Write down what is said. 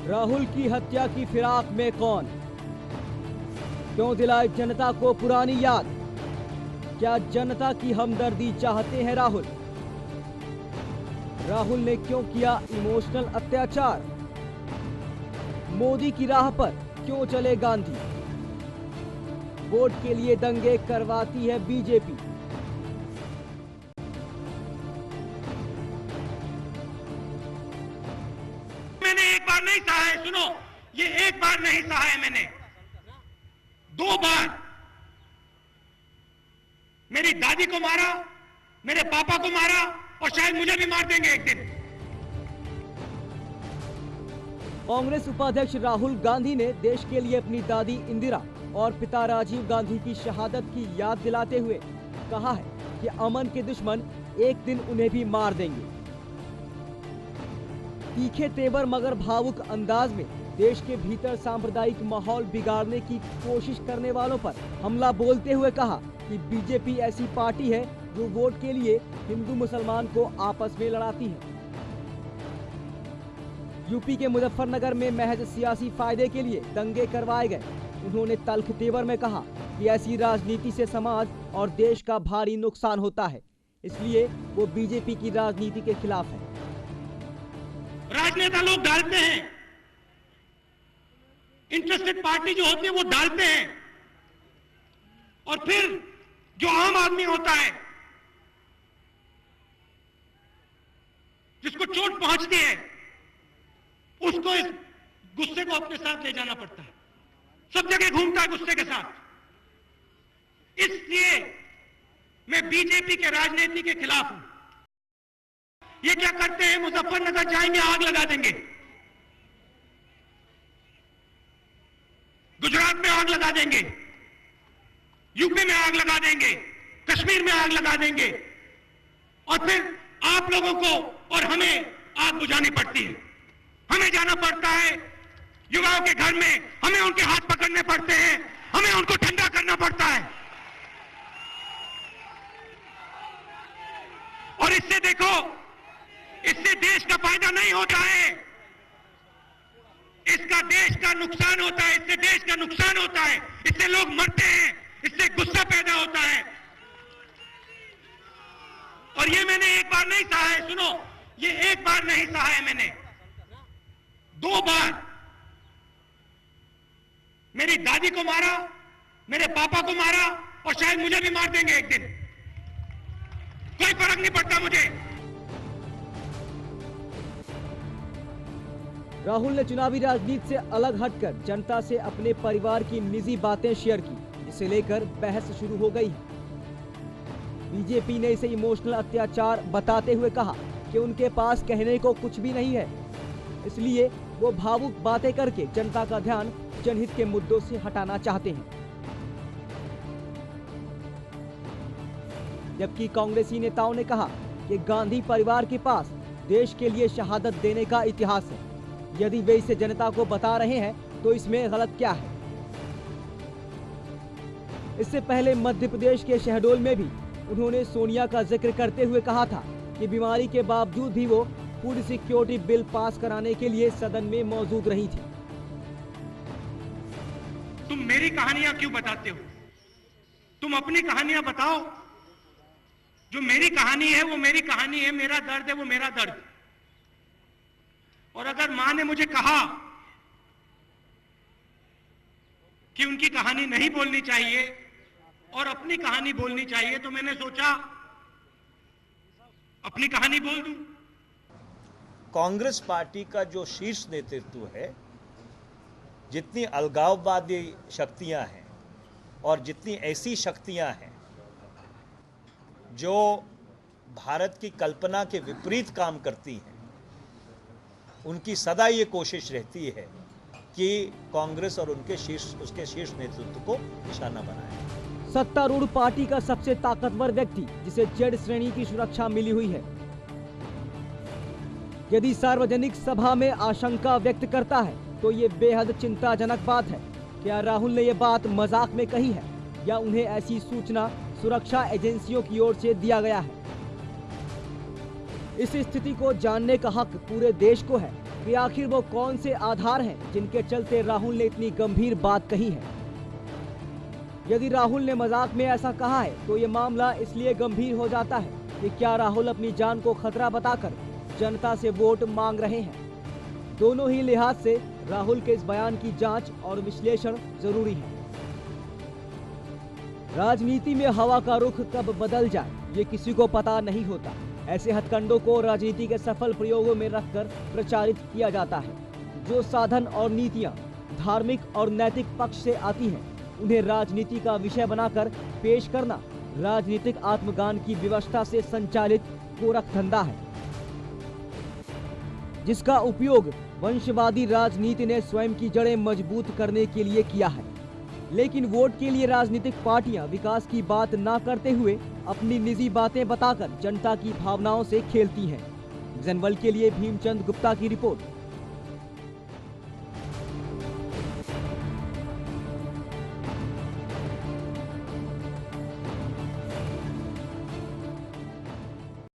राहुल की हत्या की फिराक में कौन? क्यों दिलाए जनता को पुरानी याद? क्या जनता की हमदर्दी चाहते हैं राहुल? राहुल ने क्यों किया इमोशनल अत्याचार? मोदी की राह पर क्यों चले गांधी? वोट के लिए दंगे करवाती है बीजेपी। मैंने एक बार नहीं सहा है, सुनो, ये एक बार नहीं सहा है मैंने, 2 बार मेरी दादी को मारा, मेरे पापा को मारा और शायद मुझे भी मार देंगे एक दिन। कांग्रेस उपाध्यक्ष राहुल गांधी ने देश के लिए अपनी दादी इंदिरा और पिता राजीव गांधी की शहादत की याद दिलाते हुए कहा है कि अमन के दुश्मन एक दिन उन्हें भी मार देंगे। तीखे तेवर मगर भावुक अंदाज में देश के भीतर सांप्रदायिक माहौल बिगाड़ने की कोशिश करने वालों पर हमला बोलते हुए कहा कि बीजेपी ऐसी पार्टी है जो वोट के लिए हिंदू मुसलमान को आपस में लड़ाती है। यूपी के मुजफ्फरनगर में महज सियासी फायदे के लिए दंगे करवाए गए। उन्होंने तल्ख तेवर में कहा कि ऐसी राजनीति से समाज और देश का भारी नुकसान होता है, इसलिए वो बीजेपी की राजनीति के खिलाफ है। राजनेता लोग डालते हैं, इंटरेस्टेड पार्टी जो होती है वो डालते हैं, और फिर जो आम आदमी होता है जिसको चोट पहुंचती है उसको इस गुस्से को अपने साथ ले जाना पड़ता है, सब जगह घूमता है गुस्से के साथ। इसलिए मैं बीजेपी के राजनीति के खिलाफ हूं। ये क्या करते हैं, मुजफ्फरनगर जाएंगे आग लगा देंगे, गुजरात में आग लगा देंगे, यूपी में आग लगा देंगे, कश्मीर में आग लगा देंगे, और फिर आप लोगों को और हमें आग बुझानी पड़ती है। हमें जाना पड़ता है युवाओं के घर में, हमें उनके हाथ पकड़ने पड़ते हैं, हमें उनको ठंडा करना पड़ता है। और इससे देखो, इससे देश का फायदा नहीं होता है, इसका देश का नुकसान होता है, इससे देश का नुकसान होता है, इससे लोग मरते हैं, इससे गुस्सा पैदा होता है। और ये मैंने एक बार नहीं सहा है, सुनो, ये एक बार नहीं सहा है मैंने, 2 बार मेरी दादी को मारा, मेरे पापा को मारा और शायद मुझे भी मार देंगे एक दिन, कोई फर्क नहीं पड़ता मुझे। राहुल ने चुनावी राजनीति से अलग हटकर जनता से अपने परिवार की निजी बातें शेयर की, जिसे लेकर बहस शुरू हो गई है। बीजेपी ने इसे इमोशनल अत्याचार बताते हुए कहा कि उनके पास कहने को कुछ भी नहीं है, इसलिए वो भावुक बातें करके जनता का ध्यान जनहित के मुद्दों से हटाना चाहते हैं। जबकि कांग्रेसी नेताओं ने कहा कि गांधी परिवार के पास देश के लिए शहादत देने का इतिहास है। यदि वे इसे जनता को बता रहे हैं तो इसमें गलत क्या है। इससे पहले मध्य प्रदेश के शहडोल में भी उन्होंने सोनिया का जिक्र करते हुए कहा था कि बीमारी के बावजूद भी वो फूड सिक्योरिटी बिल पास कराने के लिए सदन में मौजूद रही थी। तुम मेरी कहानियां क्यों बताते हो? तुम अपनी कहानियां बताओ। जो मेरी कहानी है वो मेरी कहानी है, मेरा दर्द है वो मेरा दर्द। और अगर मां ने मुझे कहा कि उनकी कहानी नहीं बोलनी चाहिए और अपनी कहानी बोलनी चाहिए, तो मैंने सोचा अपनी कहानी बोल दूं। कांग्रेस पार्टी का जो शीर्ष नेतृत्व है, जितनी अलगाववादी शक्तियां हैं और जितनी ऐसी शक्तियां हैं जो भारत की कल्पना के विपरीत काम करती हैं, उनकी सदा ये कोशिश रहती है कि कांग्रेस और उसके शीर्ष नेतृत्व को निशाना बनाए। सत्तारूढ़ पार्टी का सबसे ताकतवर व्यक्ति, जिसे जेड श्रेणी की सुरक्षा मिली हुई है, यदि सार्वजनिक सभा में आशंका व्यक्त करता है तो ये बेहद चिंताजनक बात है। क्या राहुल ने ये बात मजाक में कही है या उन्हें ऐसी सूचना सुरक्षा एजेंसियों की ओर से दिया गया है? इस स्थिति को जानने का हक पूरे देश को है, कि आखिर वो कौन से आधार हैं जिनके चलते राहुल ने इतनी गंभीर बात कही है। यदि राहुल ने मजाक में ऐसा कहा है तो ये मामला इसलिए गंभीर हो जाता है कि क्या राहुल अपनी जान को खतरा बताकर जनता से वोट मांग रहे हैं। दोनों ही लिहाज से राहुल के इस बयान की जांच और विश्लेषण जरूरी है। राजनीति में हवा का रुख कब बदल जाए ये किसी को पता नहीं होता। ऐसे हथकंडों को राजनीति के सफल प्रयोगों में रखकर प्रचारित किया जाता है। जो साधन और नीतियां धार्मिक और नैतिक पक्ष से आती हैं उन्हें राजनीति का विषय बनाकर पेश करना राजनीतिक आत्मगान की व्यवस्था से संचालित गोरख धंधा है, जिसका उपयोग वंशवादी राजनीति ने स्वयं की जड़ें मजबूत करने के लिए किया है। लेकिन वोट के लिए राजनीतिक पार्टियां विकास की बात ना करते हुए अपनी निजी बातें बताकर जनता की भावनाओं से खेलती हैं। जनवल के लिए भीमचंद गुप्ता की रिपोर्ट।